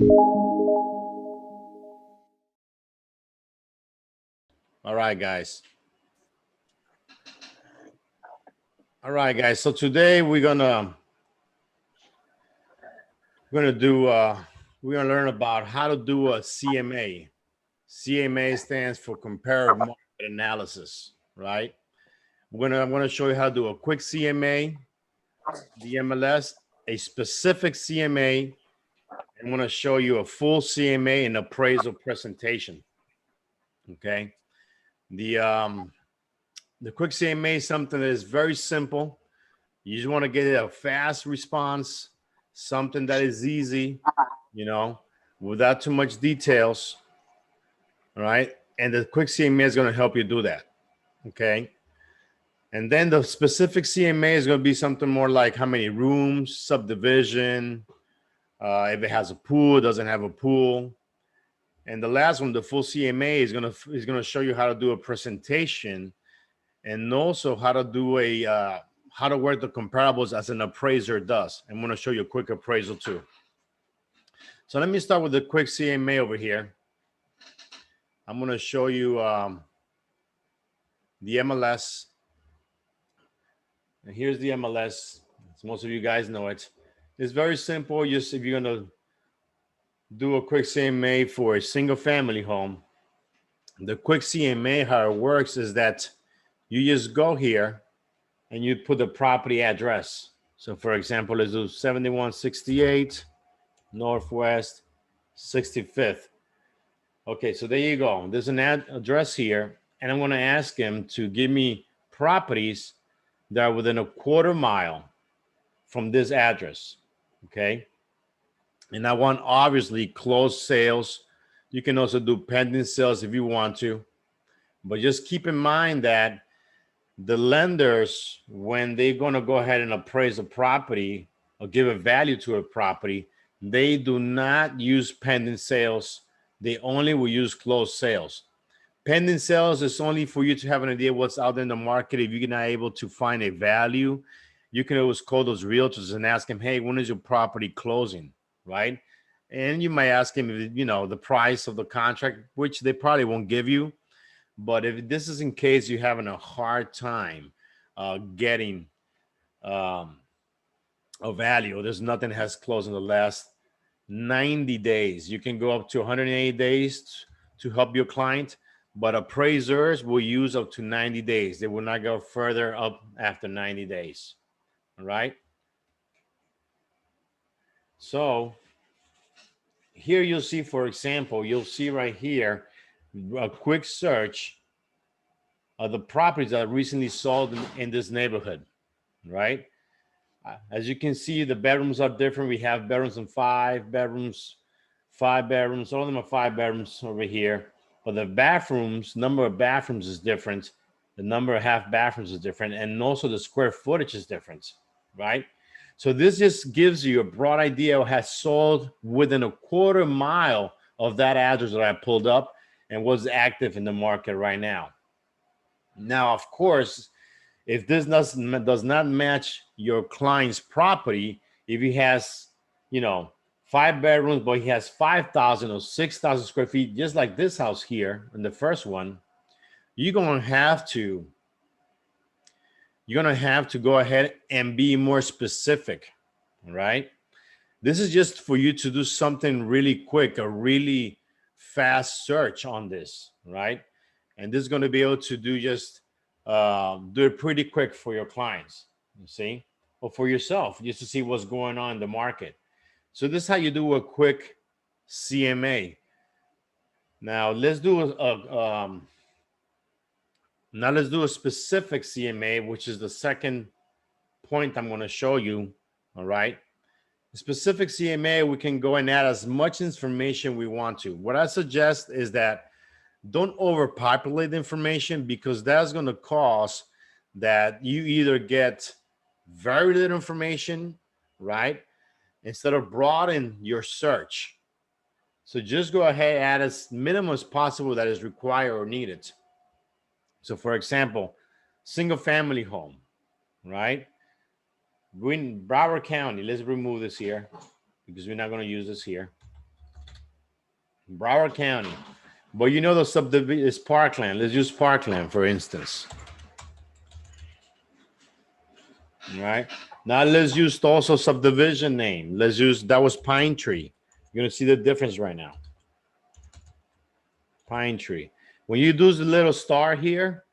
All right, guys. All right, guys. So today we're gonna do we're gonna learn about how to do a CMA. CMA stands for comparative market analysis, right? I'm gonna show you how to do a quick CMA, the MLS, a specific CMA. I'm gonna show you a full CMA and appraisal presentation. Okay. The um the quick CMA is something that is very simple. You just want to get a fast response, something that is easy, you know, without too much details. All right. And the quick CMA is going to help you do that. Okay. And then the specific CMA is going to be something more like how many rooms, subdivision, if it has a pool, doesn't have a pool. And the last one, the full CMA, is gonna show you how to do a presentation and also how to do how to work the comparables as an appraiser does. I'm going to show you a quick appraisal too. So let me start with the quick CMA over here. I'm going to show you the MLS. And here's the MLS. As most of you guys know it. It's very simple. Just if you're going to do a quick CMA for a single family home, the quick CMA, how it works is that you just go here and you put the property address. So for example, let's do 7168 Northwest 65th. Okay, so there you go. There's an address here, and I'm going to ask him to give me properties that are within a quarter mile from this address. Okay, and I want obviously closed sales. You can also do pending sales if you want to, but just keep in mind that the lenders, when they're going to go ahead and appraise a property or give a value to a property, they do not use pending sales. They only will use closed sales. Pending sales is only for you to have an idea what's out there in the market. If you're not able to find a value, you can always call those realtors and ask them, hey, when is your property closing, right? And you might ask them, the price of the contract, which they probably won't give you. But if this is in case you're having a hard time getting a value, there's nothing has closed in the last 90 days. You can go up to 180 days to help your client, but appraisers will use up to 90 days. They will not go further up after 90 days. All right. So here you'll see, for example, you'll see right here a quick search of the properties that recently sold in this neighborhood, right? As you can see, the bedrooms are different. We have bedrooms and 5 bedrooms, 5 bedrooms. All of them are 5 bedrooms over here. But the bathrooms, number of bathrooms is different. The number of half bathrooms is different. And also the square footage is different, right? So this just gives you a broad idea of has sold within a quarter mile of that address that I pulled up and was active in the market right now. Now, of course, if this does not match your client's property, if he has, 5 bedrooms, but he has 5,000 or 6,000 square feet, just like this house here in the first one, you're gonna have to go ahead and be more specific, right? This is just for you to do something really quick, a really fast search on this, right? And this is going to be able to do do it pretty quick for your clients, you see, or for yourself, just to see what's going on in the market. So this is how you do a quick CMA. Now let's do a specific CMA, which is the second point I'm going to show you. All right. Specific CMA, we can go and add as much information we want to. What I suggest is that don't overpopulate the information, because that's going to cause that you either get very little information, right, instead of broaden your search. So just go ahead and add as minimum as possible that is required or needed. So for example, single family home, right? We're in Broward County. Let's remove this here because we're not going to use this here. Broward County. But you know the subdivision is Parkland. Let's use Parkland, for instance. All right. Now let's use also subdivision name. Let's use, that was Pine Tree. You're going to see the difference right now. Pine Tree. When you do the little star here,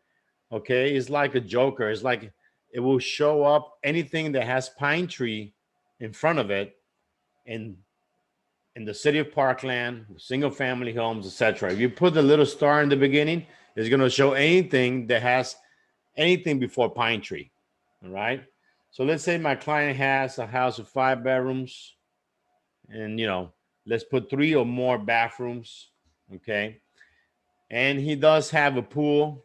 okay, it's like a joker. It's like it will show up anything that has Pine Tree in front of it in the city of Parkland, single family homes, etc. If you put the little star in the beginning, it's going to show anything that has anything before Pine Tree. All right. So let's say my client has a house with 5 bedrooms and, let's put 3 or more bathrooms. Okay. And he does have a pool.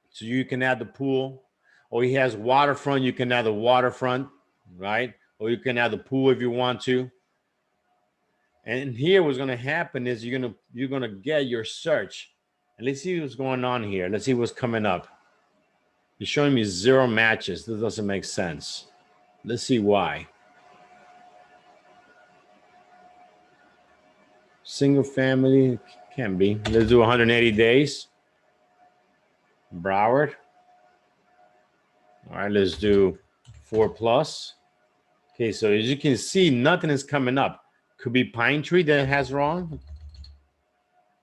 So you can add the pool, or he has waterfront. You can add the waterfront, right? Or you can add the pool if you want to. And here, what's going to happen is you're gonna get your search, and let's see what's going on here. Let's see what's coming up. You're showing me 0 matches. This doesn't make sense. Let's see why. Single family can be. Let's do 180 days. Broward. All right, let's do 4+. Okay, so as you can see, nothing is coming up. Could be Pine Tree that has wrong.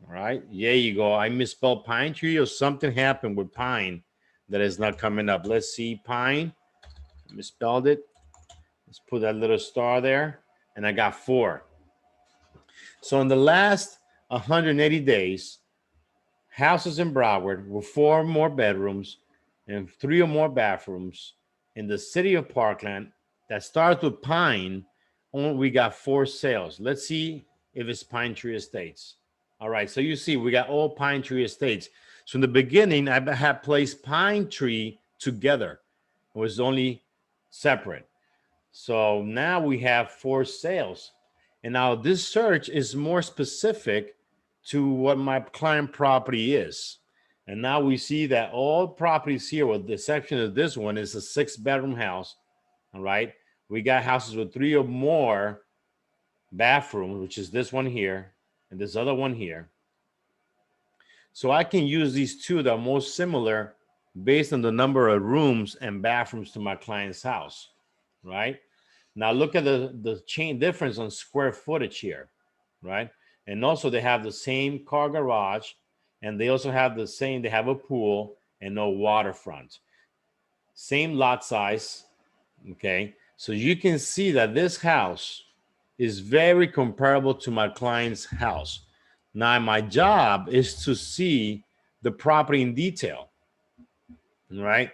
All right, there you go. I misspelled Pine Tree, or something happened with Pine that is not coming up. Let's see, Pine. I misspelled it. Let's put that little star there, and I got 4. So in the last 180 days, houses in Broward with 4 or more bedrooms and 3 or more bathrooms in the city of Parkland that starts with Pine, we got 4 sales. Let's see if it's Pine Tree Estates. All right, so you see we got all Pine Tree Estates. So in the beginning, I had placed Pine Tree together. It was only separate. So now we have 4 sales. And now this search is more specific to what my client property is. And now we see that all properties here, with the exception of this one, is a 6-bedroom house. All right. We got houses with 3 or more bathrooms, which is this one here and this other one here. So I can use these 2 that are most similar based on the number of rooms and bathrooms to my client's house. Right. Now look at the chain difference on square footage here. Right. And also they have the same car garage, and they also have they have a pool and no waterfront. Same lot size. Okay. So you can see that this house is very comparable to my client's house. Now my job is to see the property in detail. Right.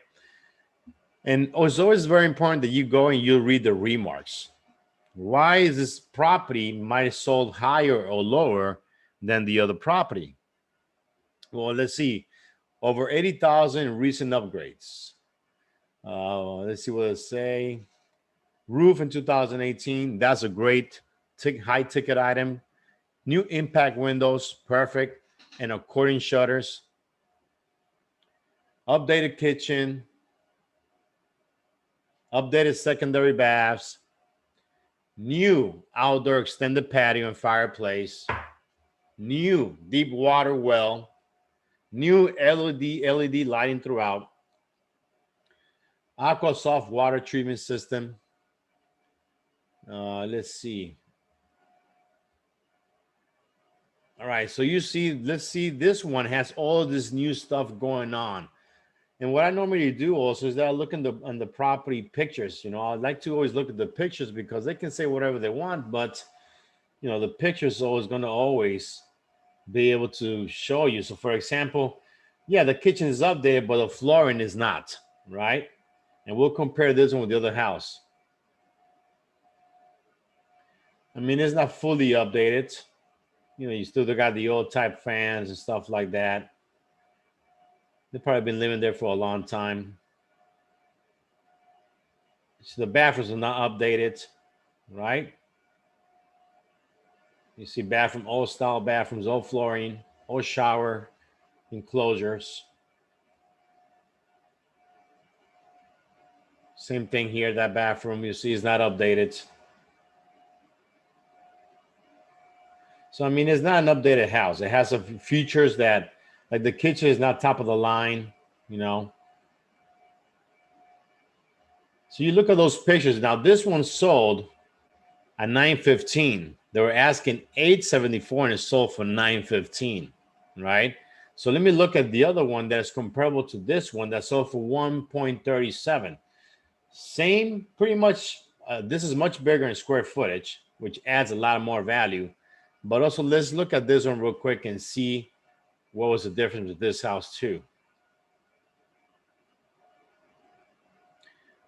And it's always very important that you go and you read the remarks. Why is this property might have sold higher or lower than the other property? Well, let's see. Over 80,000 recent upgrades. Let's see what it say. Roof in 2018. That's a great high ticket item. New impact windows, perfect, and accordion shutters. Updated kitchen. Updated secondary baths. New outdoor extended patio and fireplace. New deep water well. New LED lighting throughout. Aqua soft water treatment system. Let's see. All right, so you see, let's see, this one has all of this new stuff going on. And what I normally do also is that I look on the property pictures. I like to always look at the pictures because they can say whatever they want, but the pictures is always going to always be able to show you. So for example, yeah, the kitchen is updated, but the flooring is not, right? And we'll compare this one with the other house. I mean, it's not fully updated. You still got the old type fans and stuff like that. They've probably been living there for a long time. So the bathrooms are not updated, right? You see bathroom, old style bathrooms, old flooring, old shower enclosures. Same thing here, that bathroom you see is not updated. So I mean, it's not an updated house. It has some features that, like the kitchen is not top of the line, you know. So you look at those pictures. Now this one sold at 915. They were asking 874 and it sold for 915, right? So let me look at the other one that's comparable to this one that sold for 1.37. Same, pretty much. This is much bigger in square footage, which adds a lot more value. But also, let's look at this one real quick and see what was the difference with this house too.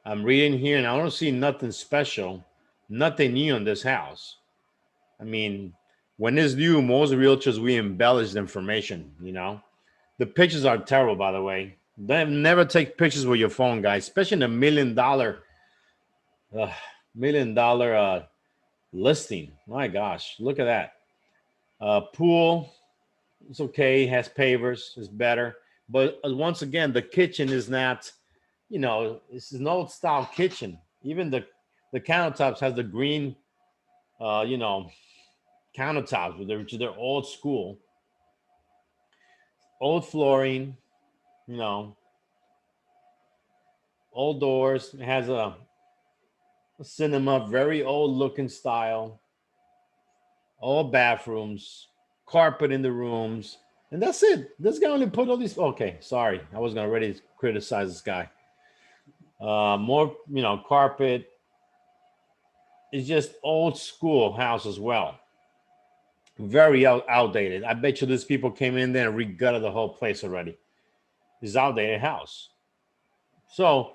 I'm reading here and I don't see nothing special, nothing new in this house. I mean, when it's new, most realtors, we embellish the information, you know. The pictures are terrible, by the way. Never take pictures with your phone, guys, especially in a uh, $1 million listing. My gosh, look at that. Pool, it's okay, has pavers, it's better. But once again, the kitchen is not, you know, this is an old style kitchen. Even the countertops has the green, you know, countertops, which they're old school, old flooring, you know, old doors. It has a cinema, very old looking style, all bathrooms, carpet in the rooms, and that's it. This guy only put all these. Okay, sorry, I was gonna already criticize this guy. More, you know, carpet. It's just old school house as well. Very outdated. I bet you these people came in there and regutted the whole place already. It's outdated house. So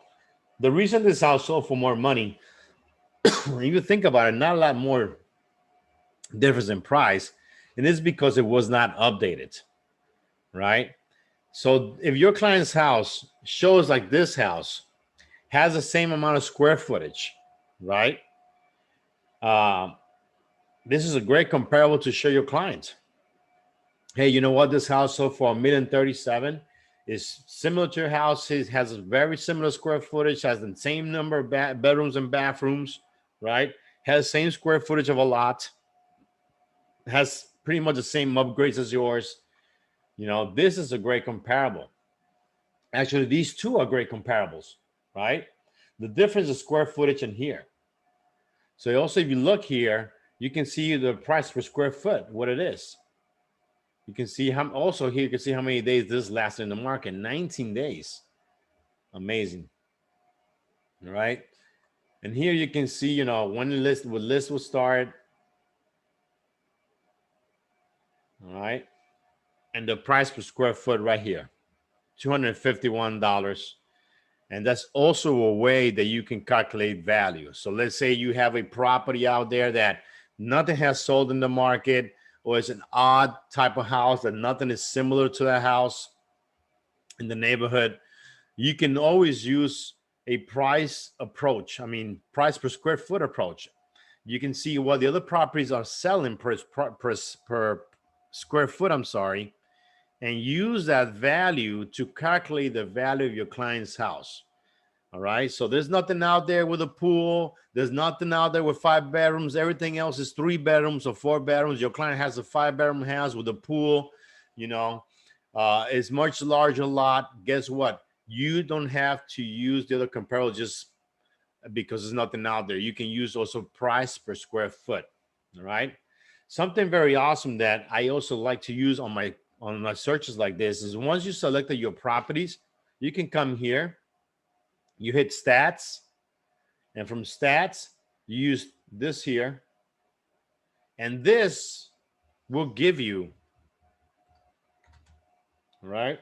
the reason this house sold for more money, if you think about it, not a lot more difference in price, and it's because it was not updated, right? So if your client's house shows like this house has the same amount of square footage, right? Uh, this is a great comparable to show your client. Hey, you know what? This house sold for $1,037,000 is similar to your house. It has a very similar square footage, has the same number of bedrooms and bathrooms, right? Has the same square footage of a lot, has pretty much the same upgrades as yours. You know, this is a great comparable. Actually, these two are great comparables, right? The difference is square footage in here. So also, if you look here, you can see the price per square foot, what it is. You can see how, also here you can see how many days this lasted in the market. 19 days. Amazing. All right. And here you can see, you know, when the list will start. All right. And the price per square foot right here, $251. And that's also a way that you can calculate value. So let's say you have a property out there that nothing has sold in the market, or it's an odd type of house that nothing is similar to that house in the neighborhood. You can always use a price approach. I mean, price per square foot approach. You can see what the other properties are selling per square foot, I'm sorry, and use that value to calculate the value of your client's house. All right. So there's nothing out there with a pool. There's nothing out there with 5 bedrooms. Everything else is 3 bedrooms or 4 bedrooms. Your client has a 5-bedroom house with a pool, you know, it's much larger lot. Guess what? You don't have to use the other comparable just because there's nothing out there. You can use also price per square foot. All right. Something very awesome that I also like to use on my searches like this is once you selected your properties, you can come here, you hit stats, and from stats, you use this here, and this will give you, right?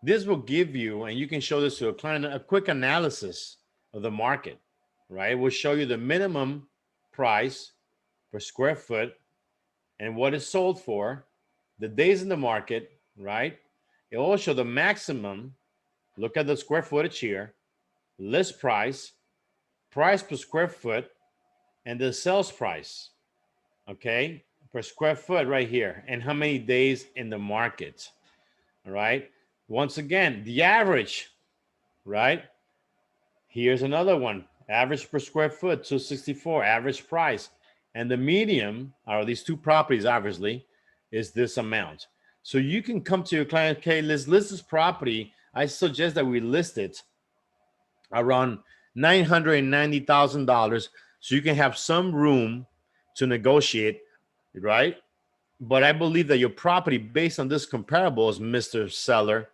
This will give you, and you can show this to a client, a quick analysis of the market, right? It will show you the minimum price per square foot and what it's sold for, the days in the market, right? It will show the maximum. Look at the square footage here, list price, price per square foot, and the sales price, okay, per square foot right here, and how many days in the market. All right. Once again, the average, right? Here's another one. Average per square foot, 264, average price. And the medium out of these two properties, obviously, is this amount. So you can come to your client, okay, let's list this property. I suggest that we list it around $990,000 so you can have some room to negotiate, right? But I believe that your property, based on this comparables, Mr. Seller,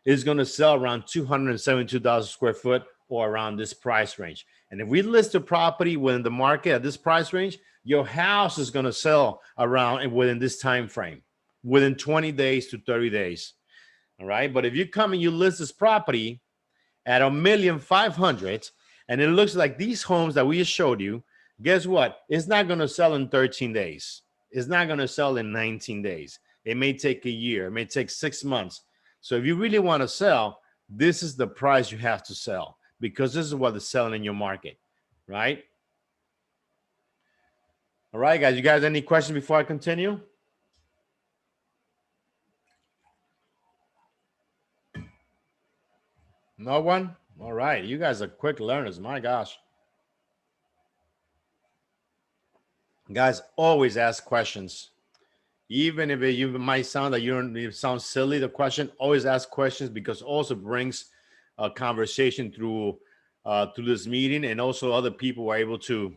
is going to sell around 272,000 square foot or around this price range. And if we list a property within the market at this price range, your house is going to sell around and within this time frame, within 20 days to 30 days. All right. But if you come and you list this property at 1,500,000 and it looks like these homes that we just showed you, guess what? It's not going to sell in 13 days. It's not going to sell in 19 days. It may take a year. It may take 6 months. So if you really want to sell, this is the price you have to sell, because this is what is selling in your market, right? All right, guys. You guys, any questions before I continue? No one? All right. You guys are quick learners. My gosh. Guys, always ask questions. Even if it might sound that it sounds silly, the question, always ask questions, because also brings a conversation through this meeting, and also other people were able to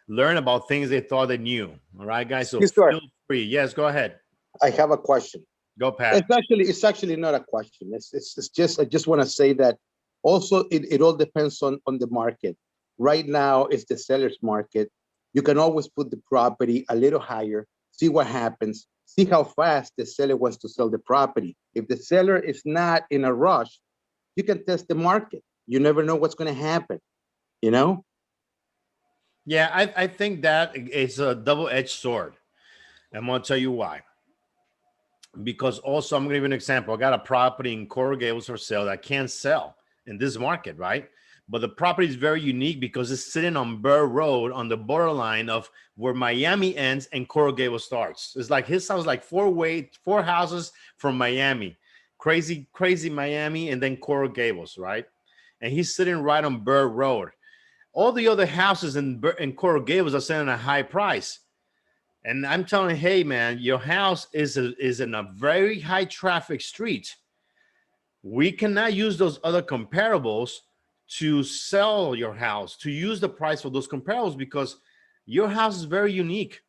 learn about things they thought they knew. All right, guys. So feel free. Yes, go ahead. I have a question. Go, Pat. It's actually not a question. It's just, I just want to say that also it all depends on the market. Right now, it's the seller's market. You can always put the property a little higher, see what happens, see how fast the seller wants to sell the property. If the seller is not in a rush, you can test the market. You never know what's going to happen, you know? Yeah, I think that it's a double-edged sword. I'm going to tell you why. Because also, I'm going to give you an example. I got a property in Coral Gables for sale that can't sell in this market, right? But the property is very unique because it's sitting on Burr Road on the borderline of where Miami ends and Coral Gables starts. It's like his house, like four houses from Miami. Crazy Miami, and then Coral Gables, right? And he's sitting right on Burr Road. All the other houses in Coral Gables are selling at a high price. And I'm telling you, hey, man, your house is in a very high traffic street. We cannot use those other comparables to sell your house, to use the price for those comparables, because your house is very unique.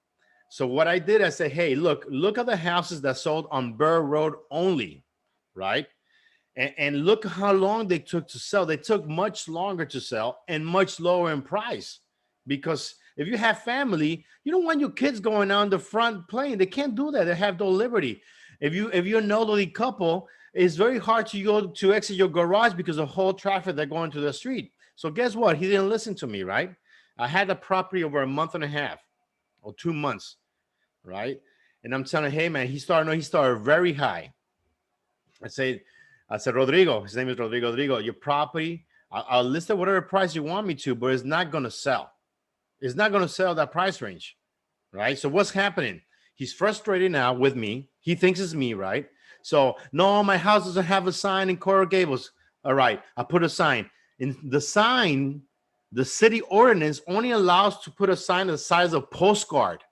So what I did, I said, hey, look at the houses that sold on Burr Road only, right? And look how long they took to sell. They took much longer to sell and much lower in price, because if you have family, you don't want your kids going on the front playing. They can't do that. They have no liberty. If you're an elderly couple, it's very hard to go to exit your garage because of the whole traffic that going to the street. So guess what? He didn't listen to me, right? I had the property over a month and a half or 2 months, right? And I'm telling him, hey, man, he started very high. I said, Rodrigo, his name is Rodrigo, your property, I'll list it whatever price you want me to, but it's not going to sell. It's not going to sell that price range, right? So what's happening? He's frustrated now with me. He thinks it's me, right? So, no, my house doesn't have a sign in Coral Gables. All right, I put a sign. In the sign, the city ordinance only allows to put a sign the size of postcard.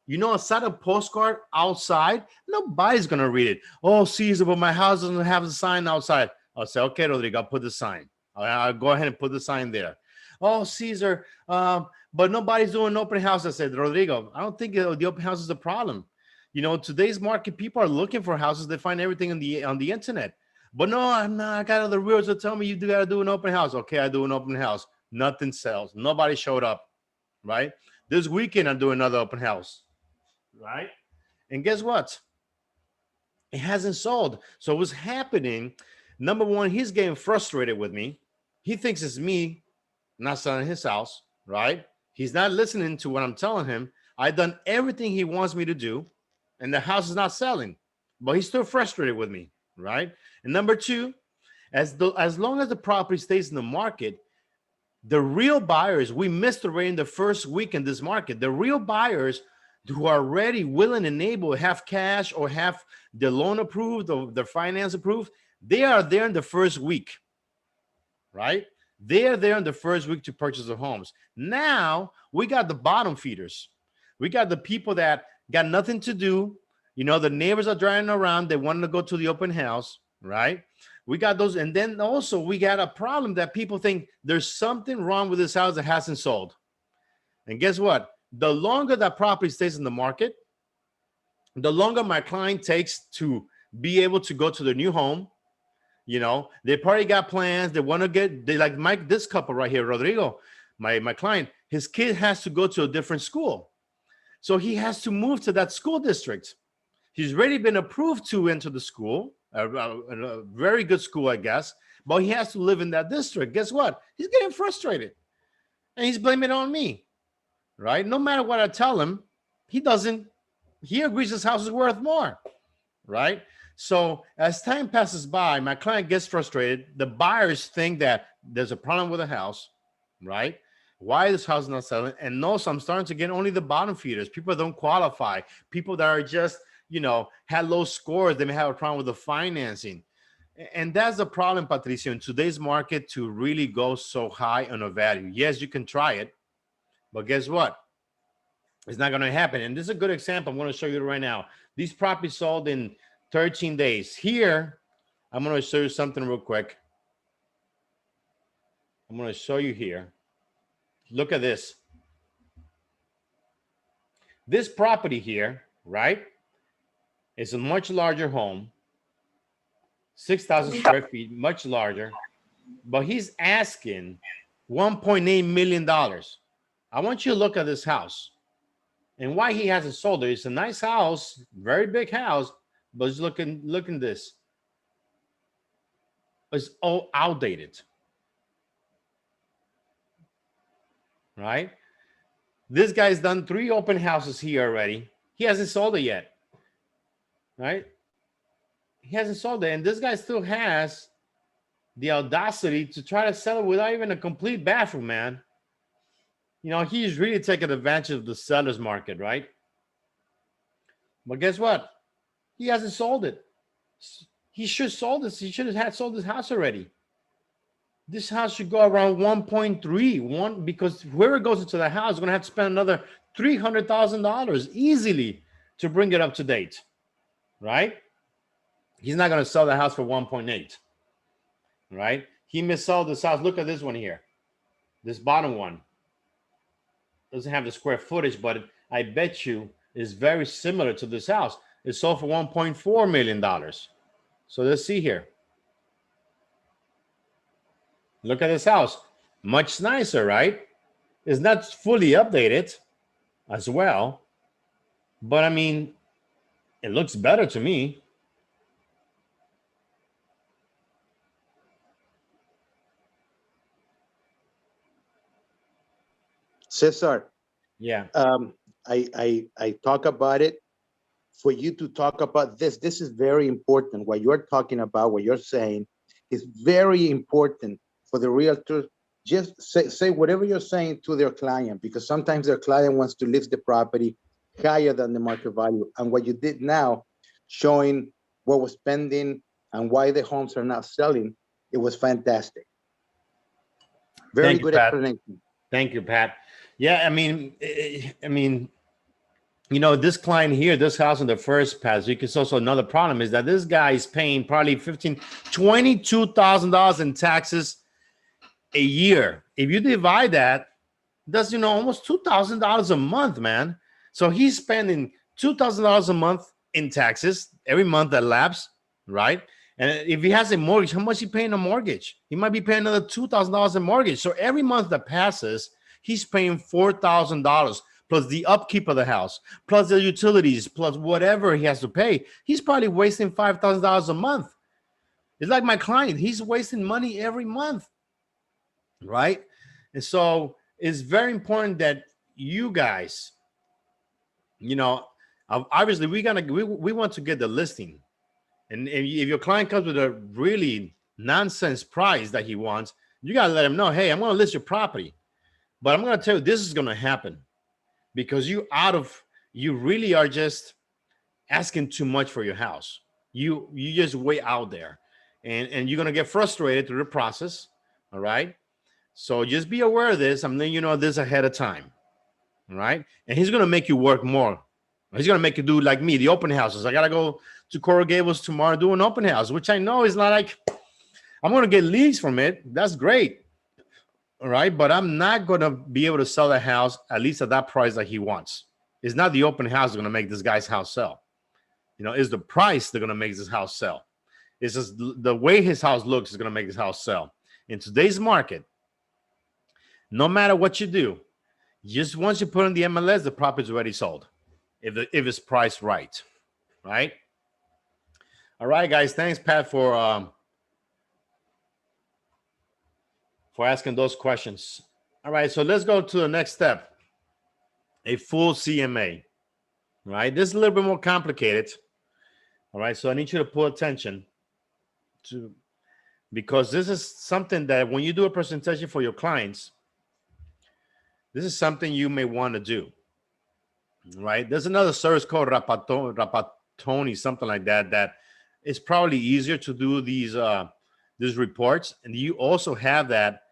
You know, a size of postcard outside, nobody's going to read it. Oh, Caesar, but my house doesn't have a sign outside. I'll say, okay, Rodrigo, I'll put the sign. I'll go ahead and put the sign there. Oh, Caesar, but nobody's doing an open house. I said, Rodrigo, I don't think the open house is a problem. You know, today's market, people are looking for houses. They find everything on the internet. But no, I'm not. I got other rules that tell me you got to do an open house. Okay, I do an open house. Nothing sells. Nobody showed up, right? This weekend, I'm doing another open house, right? And guess what? It hasn't sold. So what's happening, number one, he's getting frustrated with me. He thinks it's me not selling his house, right? He's not listening to what I'm telling him. I've done everything he wants me to do, and the house is not selling, but he's still frustrated with me, right? And number two, as long as the property stays in the market, the real buyers, we missed already in the first week in this market, the real buyers who are ready, willing, and able, have cash or have the loan approved or the finance approved, they are there in the first week, right? They're there in the first week to purchase the homes. Now we got the bottom feeders. We got the people that got nothing to do. You know, the neighbors are driving around. They want to go to the open house, right? We got those. And then also we got a problem that people think there's something wrong with this house that hasn't sold. And guess what? The longer that property stays in the market, the longer my client takes to be able to go to their new home. You know, they probably got plans. They want to get, they like Mike, this couple right here, Rodrigo, my client, his kid has to go to a different school. So he has to move to that school district. He's already been approved to enter the school, a very good school, I guess, but he has to live in that district. Guess what? He's getting frustrated and he's blaming it on me, right? No matter what I tell him, he doesn't, he agrees his house is worth more, right? So as time passes by, my client gets frustrated. The buyers think that there's a problem with the house, right? Why this house is not selling? And no, so I'm starting to get only the bottom feeders. People don't qualify. People that are just, you know, had low scores. They may have a problem with the financing. And that's the problem, Patricio, in today's market to really go so high on a value. Yes, you can try it, but guess what? It's not going to happen. And this is a good example. I'm going to show you right now. These properties sold in 13 days. Here, I'm going to show you something real quick. I'm going to show you here. Look at this. This property here, right, is a much larger home, 6,000 square feet, much larger, but he's asking $1.8 million. I want you to look at this house and why he hasn't sold it. It's a nice house, very big house, but it's look at this. It's all outdated, right? This guy's done 3 open houses here already. He hasn't sold it yet, right? He hasn't sold it. And this guy still has the audacity to try to sell it without even a complete bathroom, man. You know, he's really taking advantage of the seller's market, right? But guess what? He hasn't sold it. He should have sold this. He should have had sold this house already. This house should go around 1.3, because whoever goes into the house is going to have to spend another $300,000 easily to bring it up to date, right? He's not going to sell the house for 1.8, right? He may sell this house. Look at this one here. This bottom one doesn't have the square footage, but I bet you is very similar to this house. It sold for $1.4 million. So let's see here. Look at this house. Much nicer, right? It's not fully updated as well, but I mean, it looks better to me. Cesar, Yeah. I talk about it for you to talk about this. This is very important. What you're talking about, what you're saying, is very important for the realtor. Just say whatever you're saying to their client, because sometimes their client wants to list the property higher than the market value. And what you did now, showing what was pending and why the homes are not selling, it was fantastic. Very Thank you, good Pat. explanation. Thank you, Pat. Yeah, I mean, you know, this client here, this house in the first pass, because also another problem is that this guy is paying probably $22,000 in taxes a year. If you divide that, that's, you know, almost $2,000 a month, man. So he's spending $2,000 a month in taxes every month that lapse, right? And if he has a mortgage, how much he paying a mortgage? He might be paying another $2,000 in mortgage. So every month that passes, he's paying $4,000 plus the upkeep of the house, plus the utilities, plus whatever he has to pay. He's probably wasting $5,000 a month. It's like my client. He's wasting money every month, right? And so it's very important that you guys, you know, obviously we want to get the listing. And if your client comes with a really nonsense price that he wants, you got to let him know, hey, I'm going to list your property, but I'm going to tell you this is going to happen because you really are just asking too much for your house. You just way out there, and you're going to get frustrated through the process. All right. So just be aware of this. I'm letting you know this ahead of time. All right. And he's going to make you work more. He's going to make you do like me, the open houses. I got to go to Coral Gables tomorrow, do an open house, which I know is not like I'm going to get leads from it. That's great. All right. But I'm not going to be able to sell the house, at least at that price that he wants. It's not the open house going to make this guy's house sell. It's the price they're going to make this house sell. It's just the way his house looks is going to make his house sell. In today's market, no matter what you do, just once you put in the MLS, the property's already sold. If it's priced right, right? All right, guys. Thanks, Pat, for asking those questions. All right, so let's go to the next step. A full CMA, right? This is a little bit more complicated. All right, so I need you to pay attention to, because this is something that when you do a presentation for your clients, this is something you may want to do, right? There's another service called Rapatoni, something like that, that is probably easier to do these reports. And you also have that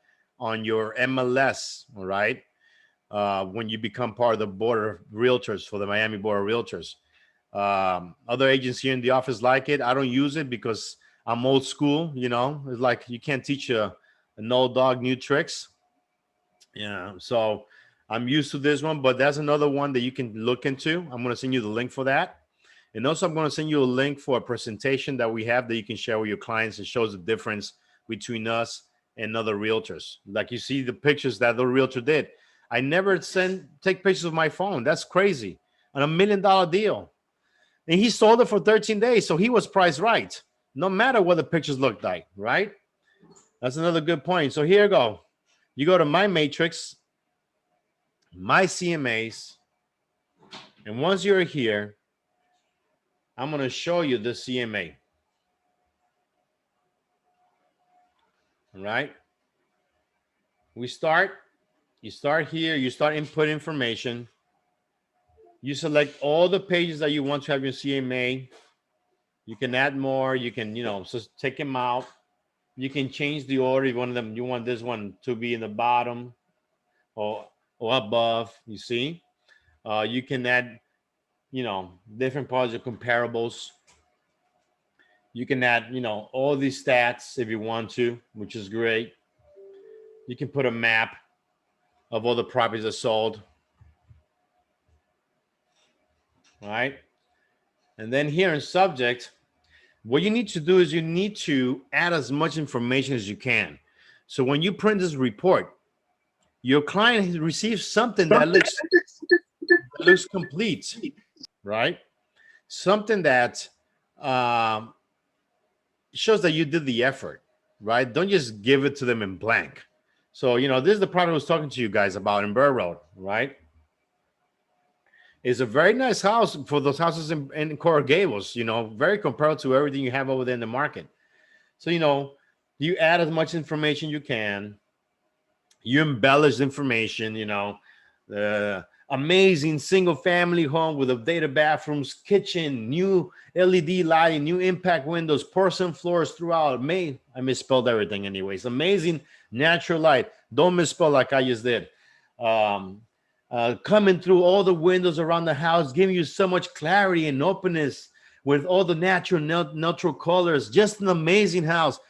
on your MLS, all right? When you become part of the board of realtors for the Miami Board of Realtors. Other agents here in the office like it. I don't use it because I'm old school, It's like you can't teach an old dog new tricks. Yeah, so I'm used to this one, but that's another one that you can look into. I'm going to send you the link for that. And also I'm going to send you a link for a presentation that we have that you can share with your clients. It shows the difference between us and other realtors. Like you see the pictures that the realtor did. I never take pictures of my phone. That's crazy. On $1 million deal. And he sold it for 13 days. So he was priced right. No matter what the pictures looked like, right? That's another good point. So here you go. You go to my matrix, my CMAs. And once you're here, I'm going to show you the CMA. All right. You start here. You start input information. You select all the pages that you want to have your CMA. You can add more. You can, just take them out. You can change the order. You want this one to be in the bottom or above, you see. You can add, different parts of comparables. You can add, all these stats if you want to, which is great. You can put a map of all the properties that sold. All right. And then here in subject, what you need to do is you need to add as much information as you can. So when you print this report, your client receives something that looks complete, right? Something that shows that you did the effort, right? Don't just give it to them in blank. So, this is the product I was talking to you guys about in Burr Road, right? It's a very nice house for those houses in Coral Gables, very comparable to everything you have over there in the market. So, you add as much information you can. You embellish information, the amazing single family home with updated bathrooms, kitchen, new LED lighting, new impact windows, porcelain floors throughout. I misspelled everything anyways. Amazing natural light. Don't misspell like I just did. Coming through all the windows around the house, giving you so much clarity and openness with all the natural neutral colors. Just an amazing house.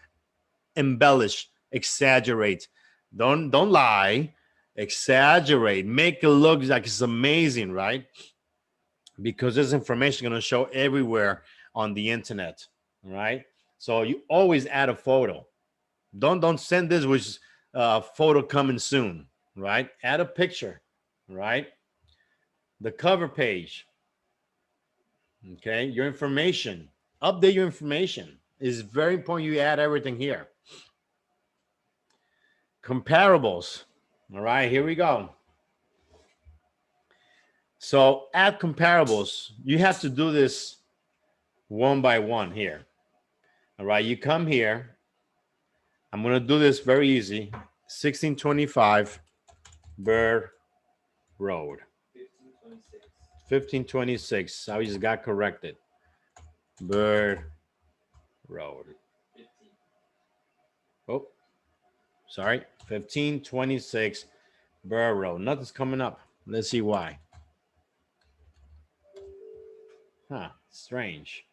Embellish, exaggerate. Don't lie. Exaggerate. Make it look like it's amazing, right? Because this information is going to show everywhere on the internet, right? So you always add a photo. Don't send this with photo coming soon, right? Add a picture, right? The cover page. Okay, your information. Update your information. It's very important you add everything here. Comparables. All right, here we go. So add comparables. You have to do this one by one here. All right, you come here. I'm going to do this very easy. 1625 Bird Road. 1526. I just got corrected. Bird Road. Oh, Sorry, 1526 Burr Road. Nothing's coming up. Let's see why. Huh, strange.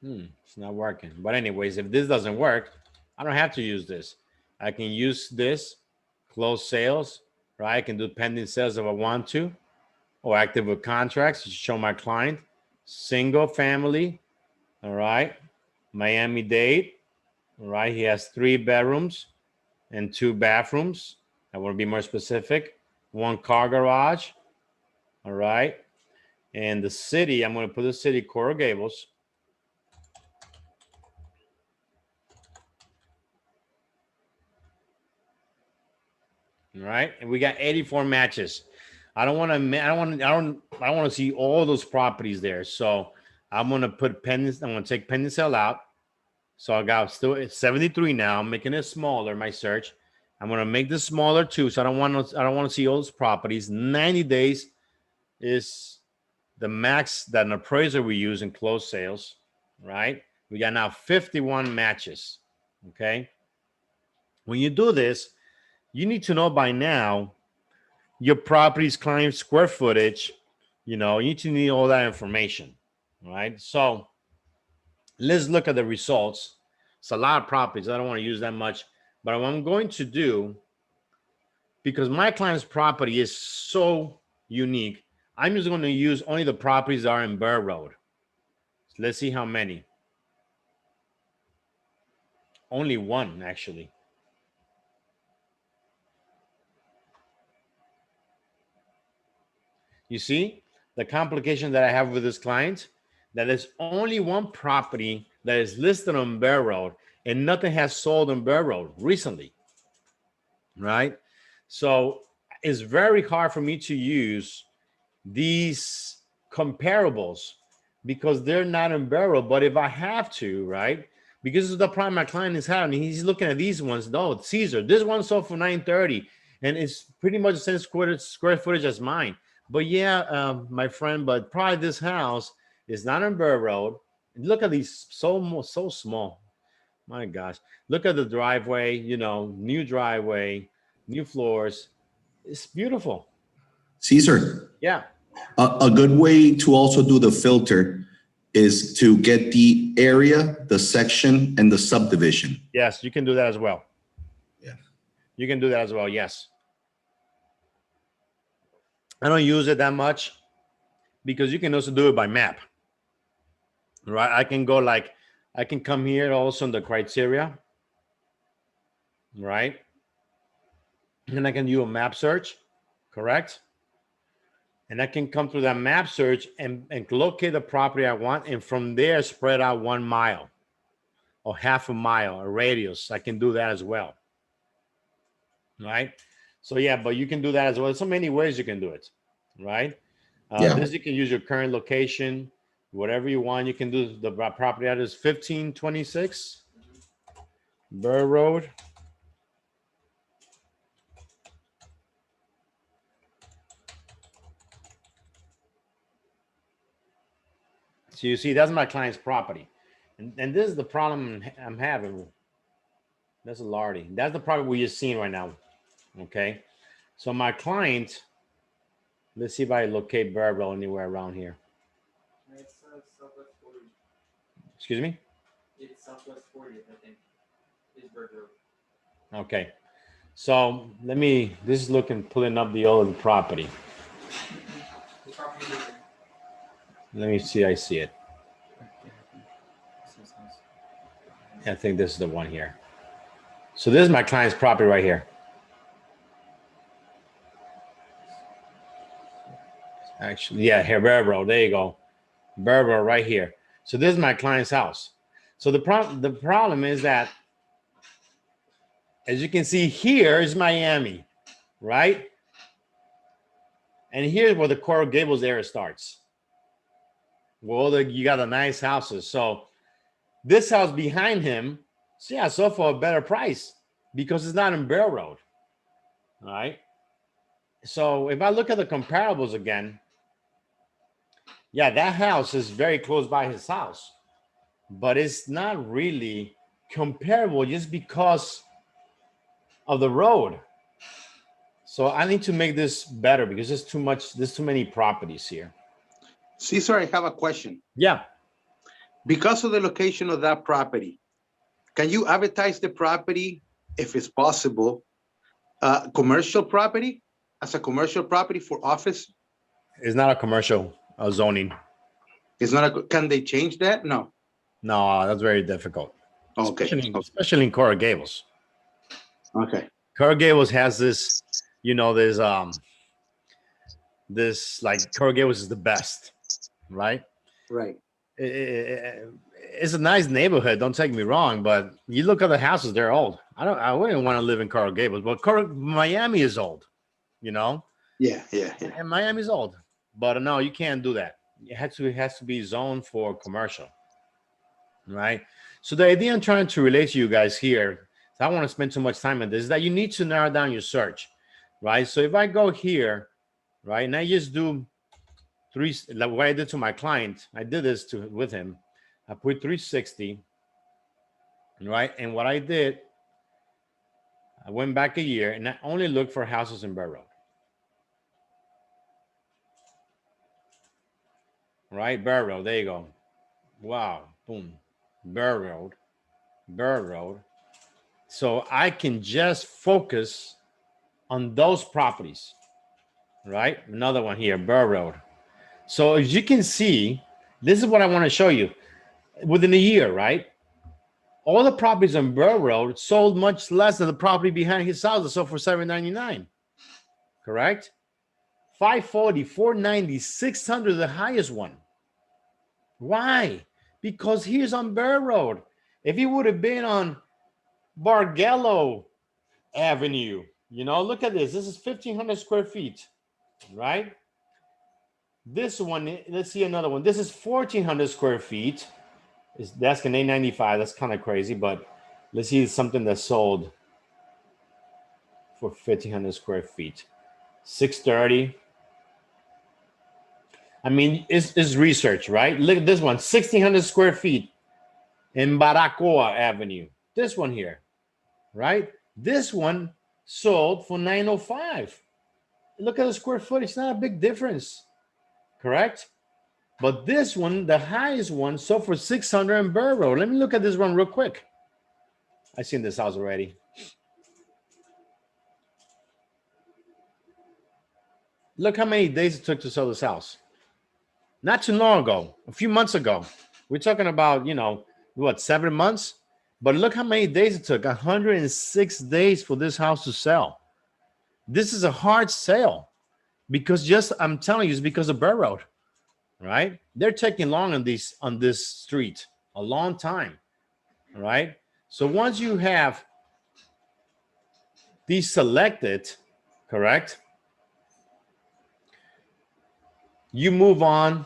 It's not working. But anyways, if this doesn't work, I don't have to use this. I can use this, close sales, right? I can do pending sales if I want to, or active with contracts to show my client. Single family, all right. Miami-Dade, all right. He has 3 bedrooms and 2 bathrooms. I want to be more specific. 1 car garage, all right. And the city, I'm going to put the city Coral Gables. All right, and we got 84 matches. I don't want to see all those properties there. So I'm gonna put pending. I'm gonna take pending sale out. So I got still 73 now. I'm making it smaller. My search. I'm gonna make this smaller too. So I don't want to see all those properties. 90 days is the max that an appraiser we use in closed sales. Right. We got now 51 matches. Okay. When you do this, you need to know by now your property's client square footage. You need to need all that information. Right. So let's look at the results. It's a lot of properties. I don't want to use that much, but what I'm going to do, because my client's property is so unique, I'm just going to use only the properties that are in Burr Road. So let's see how many. Only 1, actually. You see the complication that I have with this client? That there's only 1 property that is listed on Burr Road, and nothing has sold on Burr Road recently, right? So it's very hard for me to use these comparables because they're not in Burr Road. But if I have to, right? Because this is the problem my client is having. He's looking at these ones. No, Caesar. This one sold for $930, and it's pretty much the same square footage as mine. But yeah, my friend, but probably this house is not on Burr Road. Look at these, so small. My gosh. Look at the driveway, new driveway, new floors. It's beautiful. Caesar, Yeah. a good way to also do the filter is to get the area, the section, and the subdivision. Yes, you can do that as well. Yeah. You can do that as well, yes. I don't use it that much because you can also do it by map. Right? I can come here also in the criteria. Right? And I can do a map search, correct? And I can come through that map search and locate the property I want. And from there, spread out 1 mile or half a mile, a radius. I can do that as well. Right? So yeah, but you can do that as well. There's so many ways you can do it. Right? This you can use your current location, whatever you want. You can do the property address 1526 Burr Road. So you see, that's my client's property. And this is the problem I'm having. That's a Lardy. That's the property we're just seeing right now. Okay. So my client, let's see if I locate Burr Road anywhere around here. It's Southwest 40. Excuse me? It's Southwest 40th, I think. Is Burr Road. Okay. So this is pulling up the old property. The property is Let me see. I see it. I think this is the one here. So this is my client's property right here. Actually, yeah, here, Burr Road. There you go. Burr Road right here. So this is my client's house. So the problem is that, as you can see, here is Miami, right? And here's where the Coral Gables area starts. Well, you got the nice houses. So this house behind him, sold for a better price because it's not in Burr Road. All right. So if I look at the comparables again, yeah, that house is very close by his house, but it's not really comparable just because of the road. So I need to make this better because there's too much, there's too many properties here. Cesar, I have a question. Yeah. Because of the location of that property, can you advertise the property, if it's possible, commercial property, as a commercial property for office? It's not a commercial zoning. It's not a, can they change that? No. No, that's very difficult. Okay. Especially in Coral Gables. Okay. Coral Gables has this, you know, this like Coral Gables is the best, right? Right. It's a nice neighborhood. Don't take me wrong, but you look at the houses; they're old. I wouldn't want to live in Coral Gables, but Miami is old, you know. Yeah. And Miami's old, but no, you can't do that. It has to be zoned for commercial, right? So the idea I'm trying to relate to you guys here, so I don't want to spend too much time on this, is that you need to narrow down your search, right? So if I go here, right, and I just do three, like what I did to my client, I did this with him. I put 360, right? And what I did, I went back a year and I only looked for houses in Burr Road. Right, Burr Road, there you go. Wow, boom, Burr Road. So I can just focus on those properties, right? Another one here, Burr Road. So as you can see, this is what I want to show you. Within a year, right? All the properties on Burr Road sold much less than the property behind his house that sold for $799. Correct? 540, 490, 600, the highest one. Why? Because he's on Burr Road. If he would have been on Bargello Avenue, you know, look at this. This is 1,500 square feet, right? This one, let's see another one. This is 1,400 square feet. That's an $895. That's kind of crazy, but let's see something that sold for 1,500 square feet. 630. I mean, it's research, right? Look at this one, 1,600 square feet in Baracoa Avenue. This one here, right? This one sold for 905. Look at the square footage. It's not a big difference, correct? But this one, the highest one, sold for 600 in Burr Road. Let me look at this one real quick. I've seen this house already. Look how many days it took to sell this house. Not too long ago, a few months ago. We're talking about, you know, what, 7 months? But look how many days it took. 106 days for this house to sell. This is a hard sale because I'm telling you, it's because of Burr Road, right? They're taking long on this street, a long time, right? So once you have these selected, correct? You move on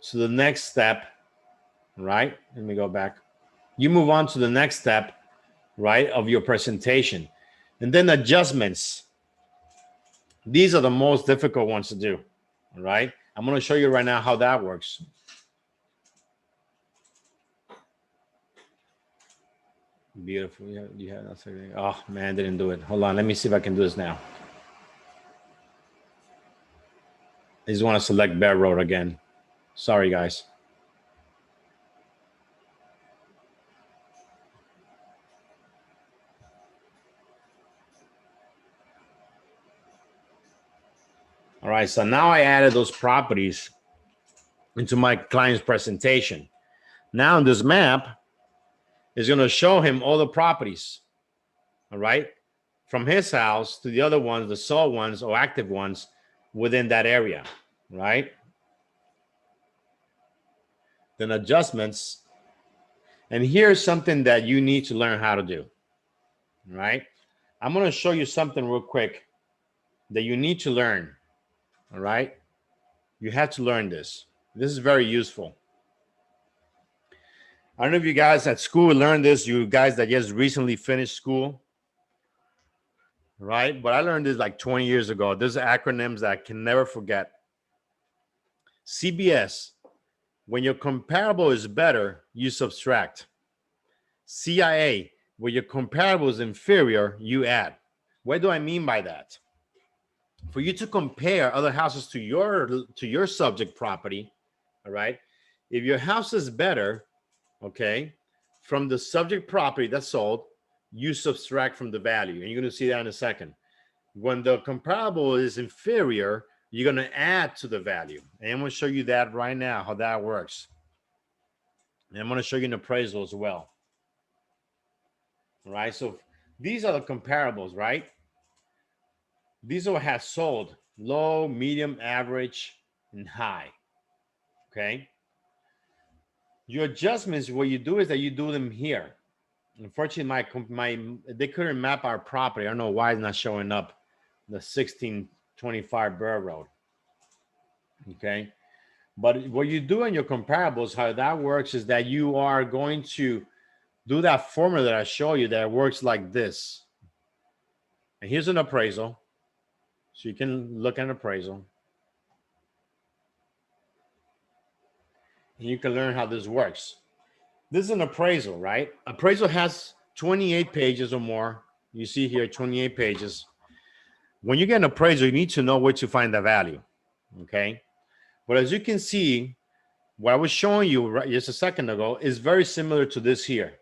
to the next step, right? Let me go back. You move on to the next step, right, of your presentation. And then adjustments. These are the most difficult ones to do, right? I'm going to show you right now how that works. Beautiful. Yeah, that's everything. Oh, man, didn't do it. Hold on. Let me see if I can do this now. I just want to select Bear Road again. Sorry, guys. All right, so now I added those properties into my client's presentation. Now this map is going to show him all the properties, all right, from his house to the other ones, the sold ones or active ones within that area, right? Then adjustments. And here's something that you need to learn how to do, right? I'm going to show you something real quick that you need to learn, all right? You have to learn this. This is very useful. I don't know if you guys at school learned this, you guys that just recently finished school, right? But I learned this like 20 years ago. There's acronyms that I can never forget. CBS, when your comparable is better, you subtract. CIA, where your comparable is inferior, you add. What do I mean by that? For you to compare other houses to your subject property, all right? If your house is better, okay, from the subject property that's sold, you subtract from the value, and you're going to see that in a second. When the comparable is inferior, you're going to add to the value, and I'm going to show you that right now, how that works. And I'm going to show you an appraisal as well. All right, so these are the comparables, right? These are what has sold: low, medium, average, and high. Okay. Your adjustments, what you do is that you do them here. Unfortunately, they couldn't map our property. I don't know why it's not showing up. The 1625 Burr Road. Okay. But what you do in your comparables, how that works is that you are going to do that formula that I show you that works like this. And here's an appraisal. So you can look at an appraisal. And you can learn how this works. This is an appraisal, right? Appraisal has 28 pages or more. You see here 28 pages. When you get an appraisal, you need to know where to find the value. Okay. But as you can see, what I was showing you right just a second ago is very similar to this here.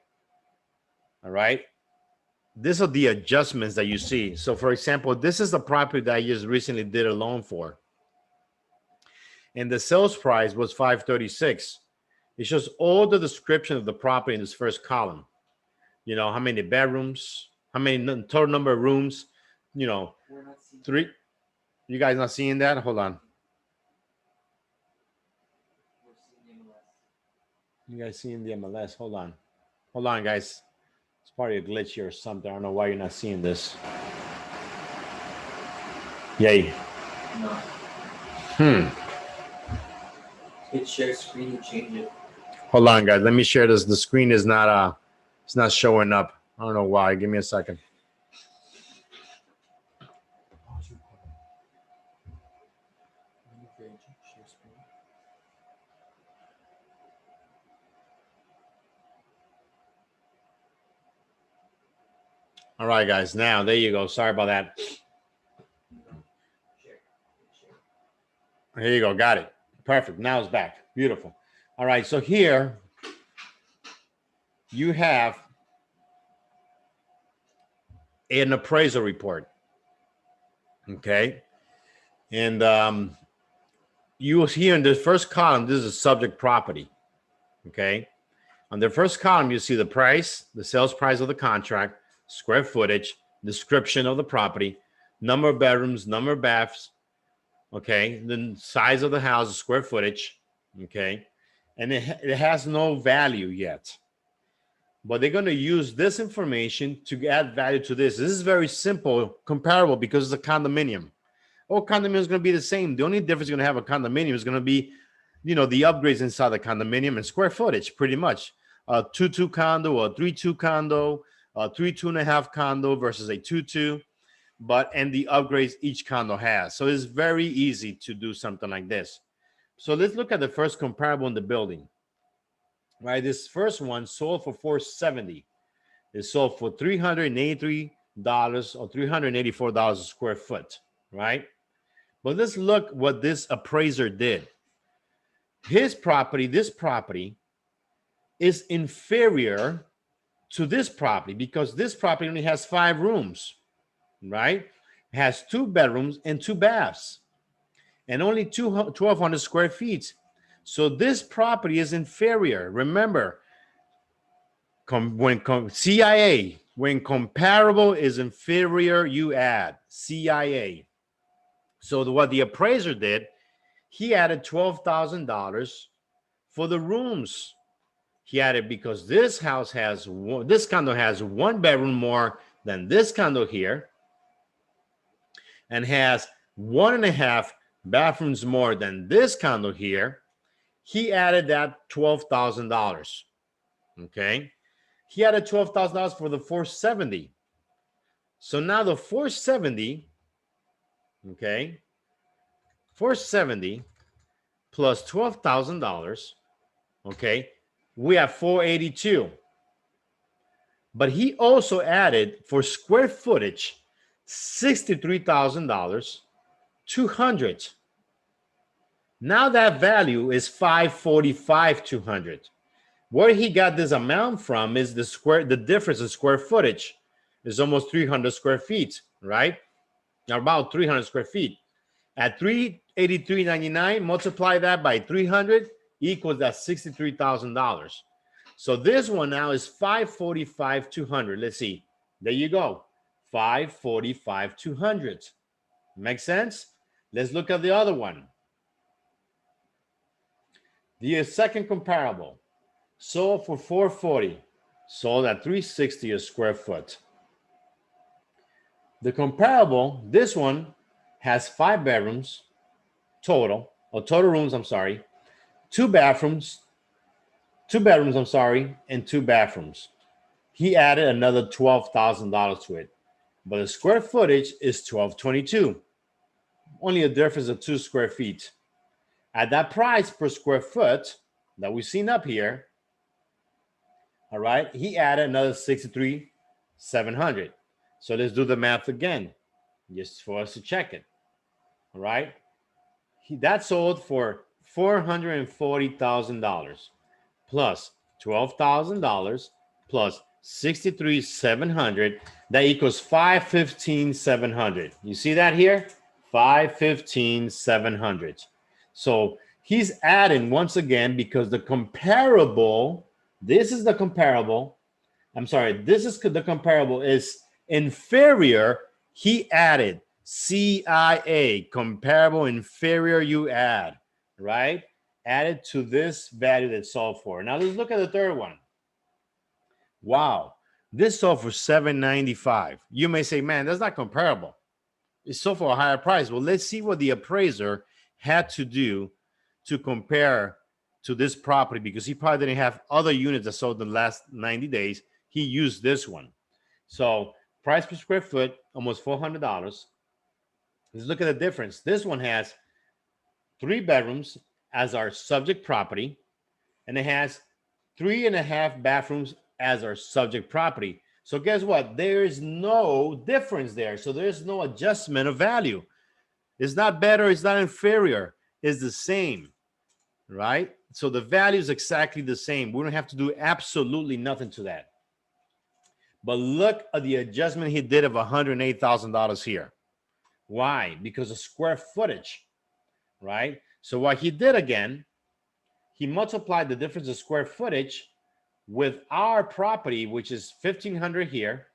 All right. These are the adjustments that you see. So for example, this is the property that I just recently did a loan for. And the sales price was $536. It shows all the description of the property in this first column. You know, how many bedrooms, how many total number of rooms, you know, We're not seeing. 3. You guys not seeing that? Hold on. We're seeing MLS. You guys seeing the MLS? Hold on. Hold on, guys. It's probably a glitch here or something. I don't know why you're not seeing this. Yay. No. Hit share screen and change it. Hold on, guys. Let me share this. The screen is not it's not showing up. I don't know why. Give me a second. All right, guys. Now, there you go. Sorry about that. Here you go. Got it. Perfect. Now it's back. Beautiful. All right. So here you have an appraisal report. Okay. And you will see in the first column, this is a subject property. Okay. On the first column, you see the price, the sales price of the contract, square footage, description of the property, number of bedrooms, number of baths, okay, the size of the house, square footage, okay, and it has no value yet. But they're going to use this information to add value to this. This is very simple, comparable, because it's a condominium. All condominium is going to be the same. The only difference you're going to have a condominium is going to be, you know, the upgrades inside the condominium and square footage, pretty much. A 2-2 condo, a 3-2 condo, a 3-2.5 condo versus a 2-2, and the upgrades each condo has. So it's very easy to do something like this. So let's look at the first comparable in the building. Right, this first one sold for $470. It sold for $383 or $384 a square foot, right? But let's look what this appraiser did. His property, this property, is inferior to this property because this property only has 5 rooms, right? It has 2 bedrooms and 2 baths and only 1,200 square feet. So this property is inferior. Remember, CIA, when comparable is inferior, you add CIA. So what the appraiser did, he added $12,000 for the rooms. He added because this house has this condo has 1 bedroom more than this condo here, and has 1.5 bathrooms more than this condo here. He added that $12,000. Okay, he added $12,000 for the 470. So now the 470, okay, 470 plus $12,000. Okay, we have 482. But he also added for square footage $63,000, 200. Now that value is 545, 200. Where he got this amount from is the difference in square footage is almost 300 square feet, right? About 300 square feet. At 383.99, multiply that by 300 equals that $63,000. So this one now is 545, 200. Let's see. There you go. 545, 200. Make sense? Let's look at the other one. The second comparable. Sold for 440. Sold at 360 a square foot. The comparable, this one has 5 bedrooms total, or total rooms, I'm sorry, 2 bedrooms, and 2 bathrooms. He added another $12,000 to it, but the square footage is 1222. Only a difference of 2 square feet. At that price per square foot that we've seen up here, all right, he added another 63,700. So let's do the math again, just for us to check it. All right, that sold for $440,000 plus $12,000 plus 63,700. That equals 515,700. You see that here? 515,700. So he's adding once again because the comparable. This is the comparable. I'm sorry. This is the comparable is inferior. He added CIA, comparable inferior. You add, right? Added to this value that sold for. Now let's look at the third one. Wow, this sold for $795. You may say, man, that's not comparable. It's sold for a higher price. Well, let's see what the appraiser had to do to compare to this property, because he probably didn't have other units that sold in the last 90 days. He used this one. So price per square foot, almost $400. Let's look at the difference. This one has 3 bedrooms as our subject property, and it has 3.5 bathrooms as our subject property. So guess what? There is no difference there. So there's no adjustment of value. It's not better. It's not inferior. It's the same, right? So the value is exactly the same. We don't have to do absolutely nothing to that. But look at the adjustment he did of $108,000 here. Why? Because of square footage, right? So what he did again, he multiplied the difference of square footage with our property, which is 1,500 here,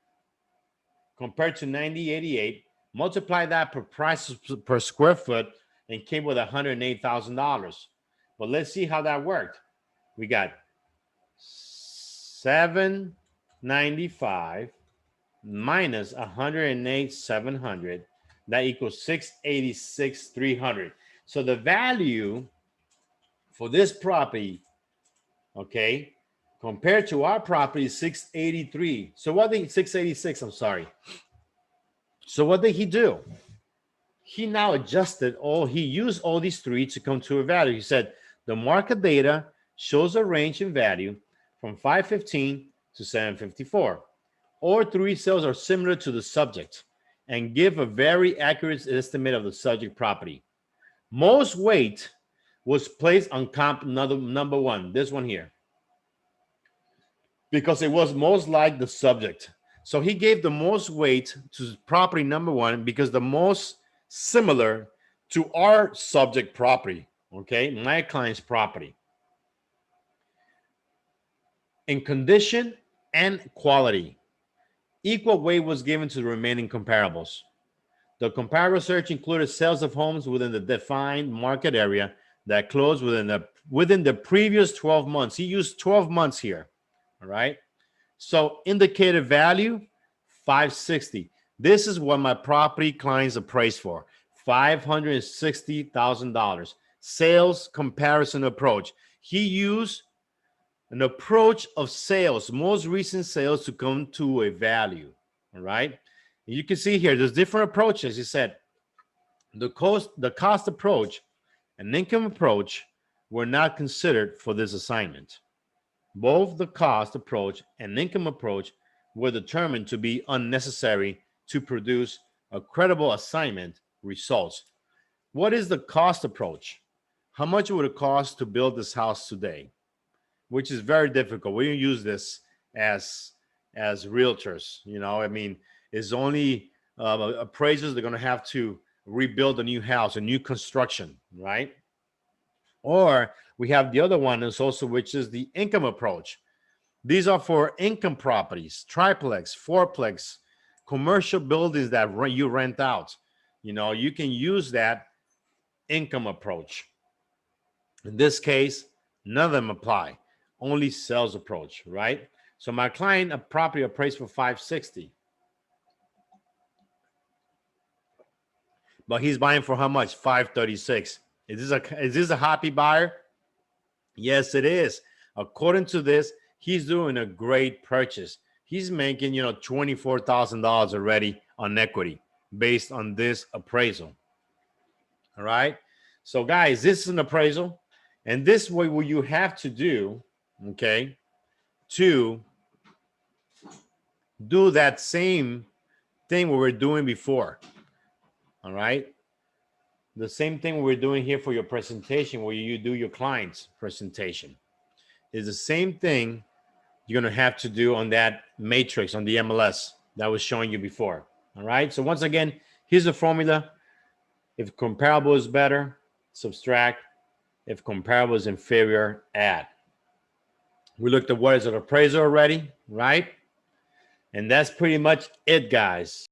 compared to 9088, multiply that per price per square foot, and came with $108,000. But let's see how that worked. We got $795 minus $108,700. That equals $686,300. So the value for this property, okay, compared to our property is $683. So what did $686? I'm sorry. So what did he do? He now adjusted he used all these 3 to come to a value. He said the market data shows a range in value from 515 to 754. All 3 sales are similar to the subject and give a very accurate estimate of the subject property. Most weight was placed on comp number 1, this one here, because it was most like the subject. So he gave the most weight to property number 1 because the most similar to our subject property, okay, my client's property, in condition and quality. Equal weight was given to the remaining comparables. The comparable search included sales of homes within the defined market area that closed within the previous 12 months. He used 12 months here, all right? So indicated value, 560. This is what my property clients appraised for, $560,000. Sales comparison approach. He used an approach of sales, most recent sales, to come to a value, all right? And you can see here, there's different approaches. He said the cost approach and income approach were not considered for this assignment. Both the cost approach and income approach were determined to be unnecessary to produce a credible assignment results. What is the cost approach? How much would it cost to build this house today? Which is very difficult. We don't use this as realtors. You know, I mean, it's only appraisers. They're going to have to rebuild a new house, a new construction, right? Or we have the other one, is also which is the income approach. These are for income properties, triplex, fourplex, commercial buildings that you rent out. You know, you can use that income approach. In this case, none of them apply. Only sales approach, right? So my client, a property appraised for 560. But he's buying for how much? 536. Is this a happy buyer? Yes, it is. According to this, he's doing a great purchase. He's making, you know, $24,000 already on equity based on this appraisal. All right. So guys, this is an appraisal. And this way what you have to do, okay, to do that same thing we were doing before. All right. The same thing we're doing here for your presentation, where you do your client's presentation, is the same thing you're going to have to do on that matrix, on the MLS that I was showing you before. All right. So once again, here's the formula. If comparable is better, subtract. If comparable is inferior, add. We looked at what is an appraiser already, right? And that's pretty much it, guys.